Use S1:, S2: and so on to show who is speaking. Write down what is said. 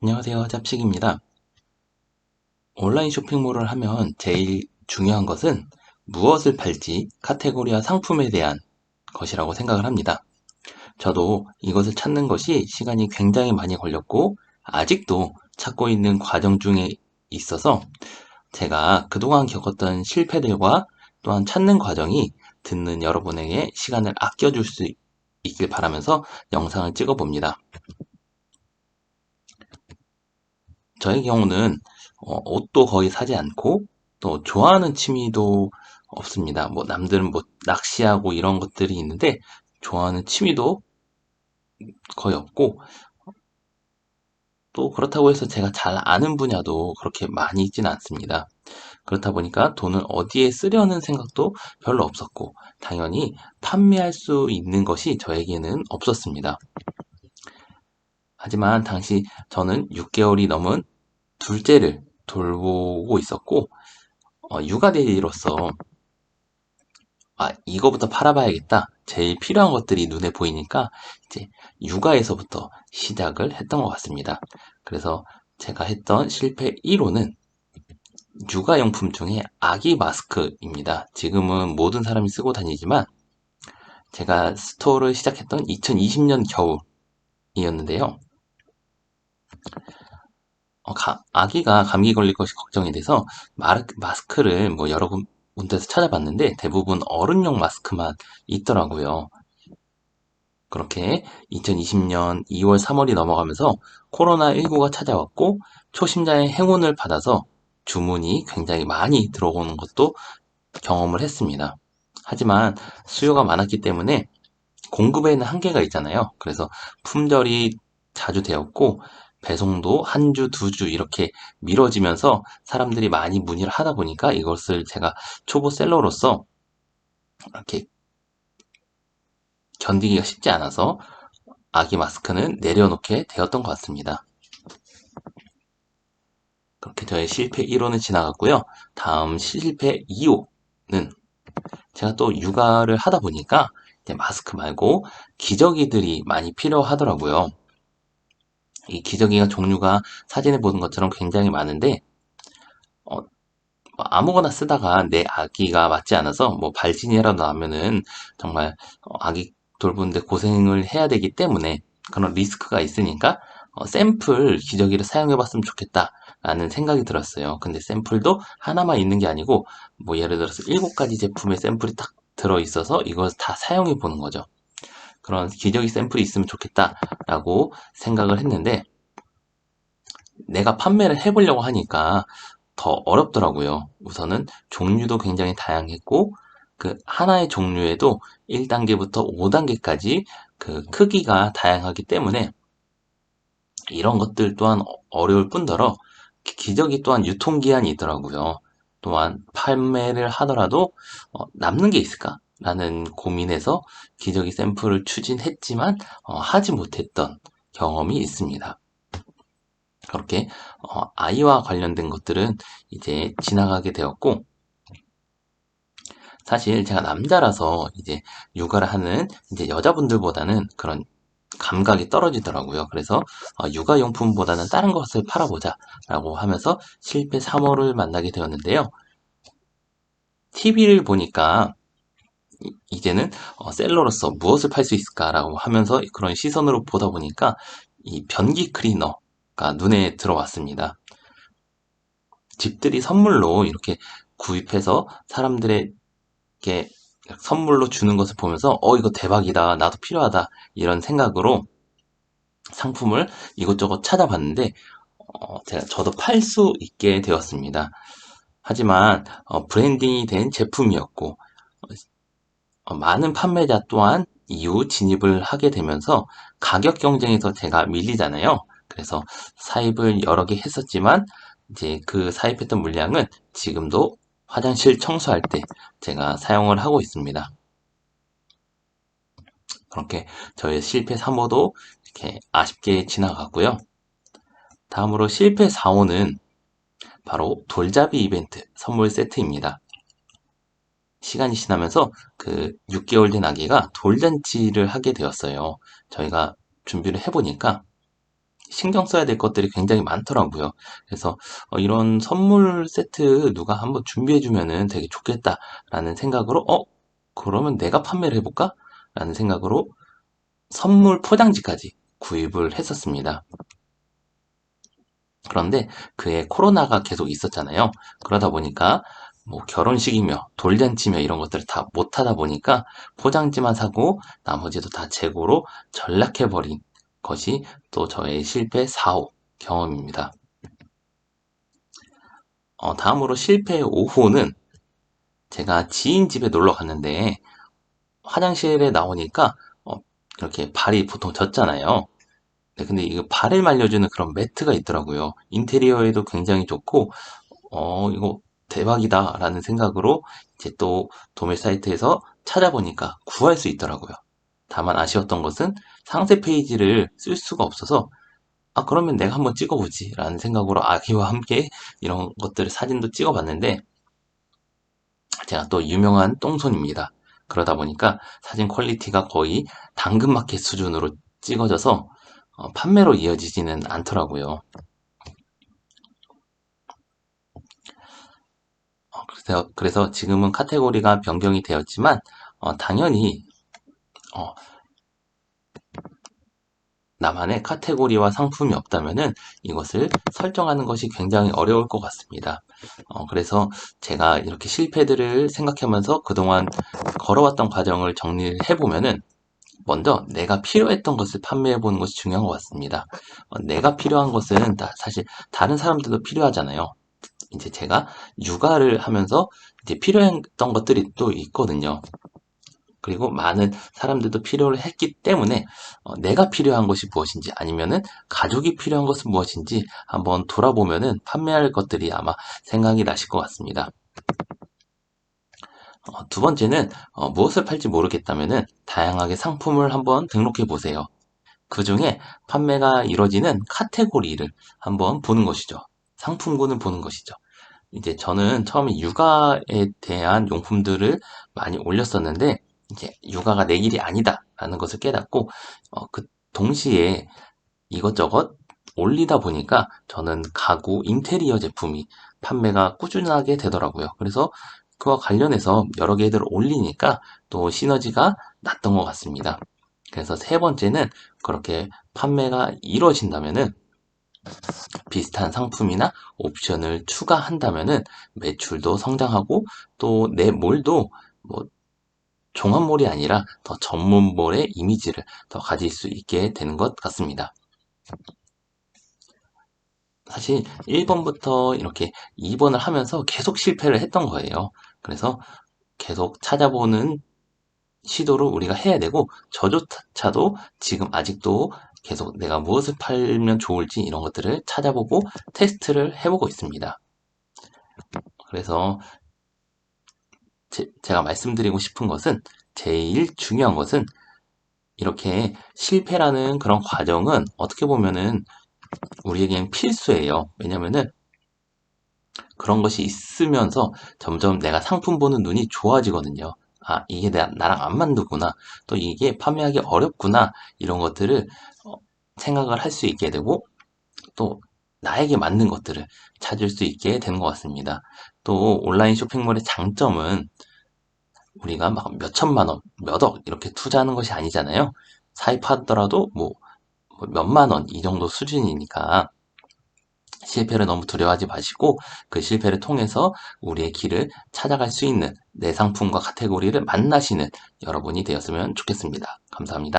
S1: 안녕하세요. 짭식입니다. 온라인 쇼핑몰을 하면 제일 중요한 것은 무엇을 팔지 카테고리와 상품에 대한 것이라고 생각을 합니다. 저도 이것을 찾는 것이 시간이 굉장히 많이 걸렸고 아직도 찾고 있는 과정 중에 있어서 제가 그동안 겪었던 실패들과 또한 찾는 과정이 듣는 여러분에게 시간을 아껴줄 수 있길 바라면서 영상을 찍어 봅니다. 저의 경우는 옷도 거의 사지 않고 또 좋아하는 취미도 없습니다. 뭐 남들은 뭐 낚시하고 이런 것들이 있는데 좋아하는 취미도 거의 없고 또 그렇다고 해서 제가 잘 아는 분야도 그렇게 많이 있지는 않습니다. 그렇다 보니까 돈을 어디에 쓰려는 생각도 별로 없었고 당연히 판매할 수 있는 것이 저에게는 없었습니다. 하지만 당시 저는 6개월이 넘은 둘째를 돌보고 있었고 육아데이로서 이거부터 팔아봐야겠다. 제일 필요한 것들이 눈에 보이니까 이제 육아에서부터 시작을 했던 것 같습니다. 그래서 제가 했던 실패 1호는 육아용품 중에 아기 마스크입니다. 지금은 모든 사람이 쓰고 다니지만 제가 스토어를 시작했던 2020년 겨울이었는데요. 아기가 감기 걸릴 것이 걱정이 돼서 마스크를 뭐 여러 군데서 찾아봤는데 대부분 어른용 마스크만 있더라고요. 그렇게 2020년 2월, 3월이 넘어가면서 코로나19가 찾아왔고 초심자의 행운을 받아서 주문이 굉장히 많이 들어오는 것도 경험을 했습니다. 하지만 수요가 많았기 때문에 공급에는 한계가 있잖아요. 그래서 품절이 자주 되었고 배송도 한 주, 두 주 이렇게 미뤄지면서 사람들이 많이 문의를 하다 보니까 이것을 제가 초보 셀러로서 이렇게 견디기가 쉽지 않아서 아기 마스크는 내려놓게 되었던 것 같습니다. 그렇게 저의 실패 1호는 지나갔고요. 다음 실패 2호는 제가 또 육아를 하다 보니까 이제 마스크 말고 기저귀들이 많이 필요하더라고요. 이 기저귀가 종류가 사진에 보는 것처럼 굉장히 많은데 어, 아무거나 쓰다가 내 아기가 맞지 않아서 뭐 발진이라도 나면은 정말 아기 돌보는데 고생을 해야 되기 때문에 그런 리스크가 있으니까 샘플 기저귀를 사용해 봤으면 좋겠다라는 생각이 들었어요. 근데 샘플도 하나만 있는 게 아니고 뭐 예를 들어서 7가지 제품의 샘플이 딱 들어 있어서 이걸 다 사용해 보는 거죠. 그런 기저귀 샘플이 있으면 좋겠다라고 생각을 했는데 내가 판매를 해보려고 하니까 더 어렵더라고요. 우선은 종류도 굉장히 다양했고 그 하나의 종류에도 1단계부터 5단계까지 그 크기가 다양하기 때문에 이런 것들 또한 어려울 뿐더러 기저귀 또한 유통기한이 있더라고요. 또한 판매를 하더라도 남는 게 있을까? 라는 고민에서 기저귀 샘플을 추진했지만 하지 못했던 경험이 있습니다. 그렇게 아이와 관련된 것들은 이제 지나가게 되었고 사실 제가 남자라서 이제 육아를 하는 이제 여자분들보다는 그런 감각이 떨어지더라고요. 그래서 육아용품보다는 다른 것을 팔아보자라고 하면서 실패 3호를 만나게 되었는데요. TV를 보니까 이제는 셀러로서 무엇을 팔 수 있을까라고 하면서 그런 시선으로 보다 보니까 이 변기 클리너가 눈에 들어왔습니다. 집들이 선물로 이렇게 구입해서 사람들에게 선물로 주는 것을 보면서 이거 대박이다. 나도 필요하다. 이런 생각으로 상품을 이것저것 찾아봤는데 저도 팔 수 있게 되었습니다. 하지만 브랜딩이 된 제품이었고 많은 판매자 또한 이후 진입을 하게 되면서 가격 경쟁에서 제가 밀리잖아요. 그래서 사입을 여러 개 했었지만 이제 그 사입했던 물량은 지금도 화장실 청소할 때 제가 사용을 하고 있습니다. 그렇게 저의 실패 3호도 이렇게 아쉽게 지나갔고요. 다음으로 실패 4호는 바로 돌잡이 이벤트 선물 세트입니다. 시간이 지나면서 그 6개월 된 아기가 돌잔치를 하게 되었어요. 저희가 준비를 해보니까 신경 써야 될 것들이 굉장히 많더라고요. 그래서 이런 선물 세트 누가 한번 준비해주면은 되게 좋겠다라는 생각으로, 그러면 내가 판매를 해볼까? 라는 생각으로 선물 포장지까지 구입을 했었습니다. 그런데 그해 코로나가 계속 있었잖아요. 그러다 보니까 뭐 결혼식이며 돌잔치며 이런 것들을 다 못하다 보니까 포장지만 사고 나머지도 다 재고로 전락해버린 것이 또 저의 실패 4호 경험입니다. 다음으로 실패 5호는 제가 지인 집에 놀러 갔는데 화장실에 나오니까 이렇게 발이 보통 젖잖아요. 네, 근데 이거 발을 말려주는 그런 매트가 있더라고요. 인테리어에도 굉장히 좋고 이거 대박이다 라는 생각으로 이제 또 도매 사이트에서 찾아보니까 구할 수 있더라고요. 다만 아쉬웠던 것은 상세 페이지를 쓸 수가 없어서 그러면 내가 한번 찍어보지 라는 생각으로 아기와 함께 이런 것들을 사진도 찍어봤는데 제가 또 유명한 똥손입니다. 그러다 보니까 사진 퀄리티가 거의 당근마켓 수준으로 찍어져서 판매로 이어지지는 않더라고요. 그래서 지금은 카테고리가 변경이 되었지만 당연히 어, 나만의 카테고리와 상품이 없다면은 이것을 설정하는 것이 굉장히 어려울 것 같습니다. 그래서 제가 이렇게 실패들을 생각하면서 그동안 걸어왔던 과정을 정리를 해보면은 먼저 내가 필요했던 것을 판매해보는 것이 중요한 것 같습니다. 내가 필요한 것은 사실 다른 사람들도 필요하잖아요. 이제 제가 육아를 하면서 이제 필요했던 것들이 또 있거든요. 그리고 많은 사람들도 필요를 했기 때문에 내가 필요한 것이 무엇인지 아니면은 가족이 필요한 것은 무엇인지 한번 돌아보면은 판매할 것들이 아마 생각이 나실 것 같습니다. 두 번째는 무엇을 팔지 모르겠다면은 다양하게 상품을 한번 등록해 보세요. 그 중에 판매가 이루어지는 카테고리를 한번 보는 것이죠. 상품군을 보는 것이죠. 이제 저는 처음에 육아에 대한 용품들을 많이 올렸었는데, 이제 육아가 내 길이 아니다라는 것을 깨닫고, 그 동시에 이것저것 올리다 보니까 저는 가구 인테리어 제품이 판매가 꾸준하게 되더라고요. 그래서 그와 관련해서 여러 개들을 올리니까 또 시너지가 났던 것 같습니다. 그래서 세 번째는 그렇게 판매가 이루어진다면은 비슷한 상품이나 옵션을 추가한다면은 매출도 성장하고 또 내 몰도 뭐 종합몰이 아니라 더 전문몰의 이미지를 더 가질 수 있게 되는 것 같습니다. 사실 1번부터 이렇게 2번을 하면서 계속 실패를 했던 거예요. 그래서 계속 찾아보는 시도를 우리가 해야 되고 저조차도 지금 아직도 계속 내가 무엇을 팔면 좋을지 이런 것들을 찾아보고 테스트를 해보고 있습니다. 그래서 제가 말씀드리고 싶은 것은 제일 중요한 것은 이렇게 실패라는 그런 과정은 어떻게 보면은 우리에겐 필수예요. 왜냐면은 그런 것이 있으면서 점점 내가 상품 보는 눈이 좋아지거든요. 이게 나랑 안 맞는구나. 또 이게 판매하기 어렵구나. 이런 것들을 생각을 할 수 있게 되고 또 나에게 맞는 것들을 찾을 수 있게 되는 것 같습니다. 또 온라인 쇼핑몰의 장점은 우리가 막 몇 천만 원, 몇 억 이렇게 투자하는 것이 아니잖아요. 사입하더라도 뭐 몇만 원 이 정도 수준이니까 실패를 너무 두려워하지 마시고 그 실패를 통해서 우리의 길을 찾아갈 수 있는 내 상품과 카테고리를 만나시는 여러분이 되었으면 좋겠습니다. 감사합니다.